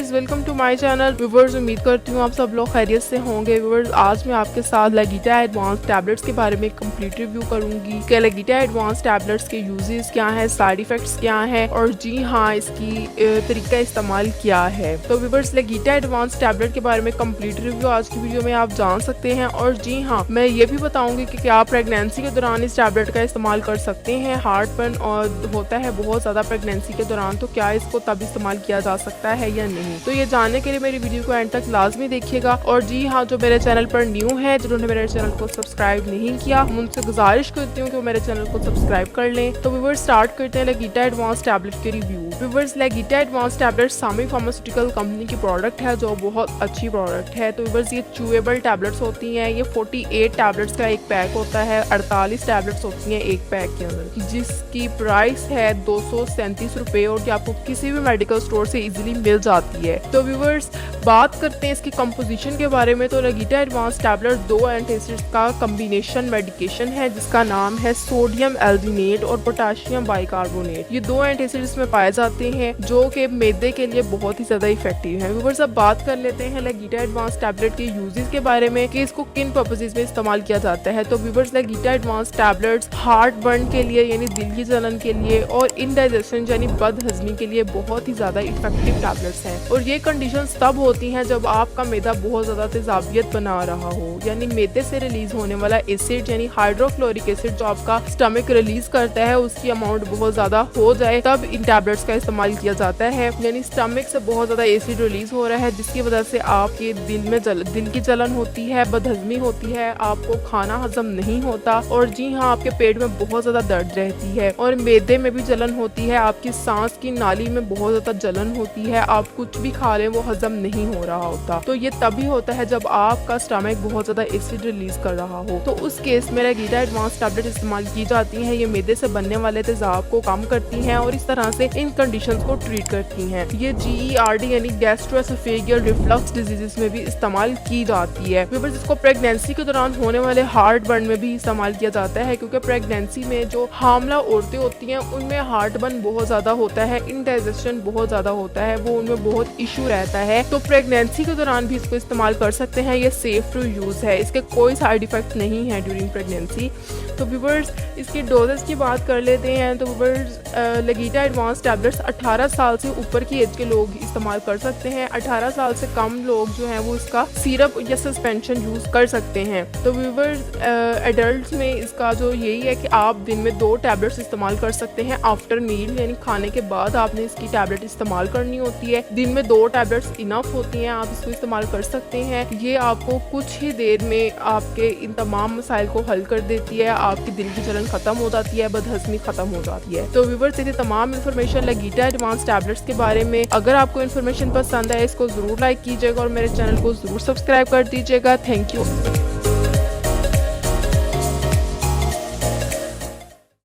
Guys, welcome to my channel. Viewers, उम्मीद करती हूँ आप सब लोग खैरियत से होंगे। व्यूअर्स, आज मैं आपके साथ लेगीटा एडवांस टैबलेट्स के बारे में कंप्लीट रिव्यू करूंगी कि लेगीटा एडवांस टैबलेट्स के यूजेस क्या है, साइड इफेक्ट्स क्या है और जी हाँ, इसकी तरीका इस्तेमाल क्या है। तो व्यूअर्स, लेगीटा एडवांस टैबलेट के बारे में कंप्लीट रिव्यू आज की वीडियो में आप जान सकते हैं। और जी हाँ, मैं ये भी बताऊंगी कि क्या आप प्रेगनेंसी के दौरान इस टैबलेट का इस्तेमाल कर सकते हैं। हार्टबर्न और होता है बहुत ज्यादा प्रेगनेंसी के दौरान, तो क्या इसको तब इस्तेमाल किया जा सकता है या नहीं। तो ये जानने के लिए मेरी वीडियो को एंड तक लाजमी देखिएगा। और जी हाँ, जो मेरे चैनल पर न्यू है, जिन्होंने मेरे चैनल को सब्सक्राइब नहीं किया, उनसे गुजारिश करती हूँ कि वो मेरे चैनल को सब्सक्राइब कर लें। तो व्यूअर्स, स्टार्ट करते हैं लेगीटा एडवांस टैबलेट के रिव्यू। व्यूअर्स, लेगीटा एडवांस टैबलेट सामी फार्मास्यूटिकल कंपनी की प्रोडक्ट है, जो बहुत अच्छी प्रोडक्ट है। तो व्यूअर्स, ये चूएबल टैबलेट्स होती हैं। ये 48 टैबलेट्स का एक पैक होता है, 48 टैबलेट्स होती हैं एक पैक के अंदर, जिसकी प्राइस है 237 रुपए और ये आपको किसी भी मेडिकल स्टोर से इजीली मिल जाती है। तो व्यूअर्स, बात करते हैं इसकी कंपोजिशन के बारे में। तो लेगीटा एडवांस टैबलेट 2 एंटासिड्स का कॉम्बिनेशन मेडिकेशन है, जिसका नाम है सोडियम एल्डिनेट और पोटेशियम बाइकार्बोनेट। ये 2 एंटासिड्स में पाए जाते हैं, जो कि मैदे के लिए बहुत ही ज्यादा इफेक्टिव है। व्यूअर्स, अब बात कर लेते हैं लेगीटा एडवांस टैबलेट के यूजेस के बारे में कि इसको किन पर्पसेस में इस्तेमाल किया जाता है। तो व्यूअर्स, लेगीटा एडवांस टैबलेट्स हार्ट बर्न के लिए यानी दिल की जलन के लिए और इनडाइजेशन यानी बदहजमी के लिए बहुत ही ज्यादा इफेक्टिव टैबलेट्स हैं। और ये कंडीशंस तब होती हैं जब आपका मैदा बहुत ज्यादा तेजाबियत बना रहा हो, यानी मैदे से रिलीज होने वाला एसिड यानी हाइड्रोक्लोरिक एसिड जो आपका स्टमक रिलीज करता है, उसकी अमाउंट बहुत ज्यादा हो जाए, तब इन टैबलेट्स का इस्तेमाल किया जाता है। यानी स्टमक से बहुत ज्यादा एसिड रिलीज हो रहा है, जिसकी वजह से आपके दिल की जलन होती है, बदहजमी होती है, आपको खाना हजम नहीं होता और जी हाँ, आपके पेट में बहुत ज्यादा दर्द रहती है और मैदे में भी जलन होती है, आपकी सांस की नाली में बहुत ज्यादा जलन होती है, आप कुछ भी खा लें वो हजम नहीं हो रहा होता। तो ये तभी होता है जब आपका स्टमक बहुत ज्यादा एसिड रिलीज कर रहा हो। तो उस केस में लेगीटा एडवांस टैबलेट इस्तेमाल की जाती है। ये मैदे से बनने वाले तेजाब को कम करती हैं और इस तरह से इन कंडीशंस को ट्रीट करती हैं। ये GERD यानी गैस्ट्रोएसोफेजियल रिफ्लक्स डिजीजेस में भी इस्तेमाल की जाती है। इसको प्रेगनेंसी के दौरान होने वाले हार्ट बर्न में भी इस्तेमाल किया जाता है, क्योंकि प्रेगनेंसी में जो हामला औरतें होती हैं उनमें हार्ट बर्न बहुत ज्यादा होता है, इनडाइजेशन बहुत ज्यादा होता है, वो उनमें बहुत इशू रहता है। तो प्रेगनेंसी के दौरान भी इसको इस्तेमाल कर सकते हैं। ये सेफ टू यूज है, इसके कोई साइड इफेक्ट नहीं है ड्यूरिंग प्रेगनेंसी। तो व्यूअर्स, इसकी डोजेस की बात कर लेते हैं। तो व्यूअर्स, लेगीटा एडवांस टैबलेट्स 18 साल से ऊपर की एज के लोग इस्तेमाल कर सकते हैं। 18 साल से कम लोग जो हैं वो इसका सिरप या सस्पेंशन यूज कर सकते हैं। तो व्यूअर्स, एडल्ट्स में इसका जो यही है कि आप दिन में 2 टैबलेट्स इस्तेमाल कर सकते हैं। आफ्टर मील यानी खाने के बाद आपने इसकी टैबलेट इस्तेमाल करनी होती है। दिन में 2 टैबलेट्स इनफ होती हैं, आप इसको इस्तेमाल कर सकते हैं। ये आपको कुछ ही देर में आपके इन तमाम मसाइल को हल कर देती है, आपकी दिल की जलन खत्म हो जाती है, बदहजमी खत्म हो जाती है। तो व्यूअर्स, ये तमाम इन्फॉर्मेशन लेगीटा एडवांस टैबलेट्स के बारे में। अगर आपको इन्फॉर्मेशन पसंद है, इसको जरूर लाइक कीजिएगा और मेरे चैनल को जरूर सब्सक्राइब कर दीजिएगा। Thank you.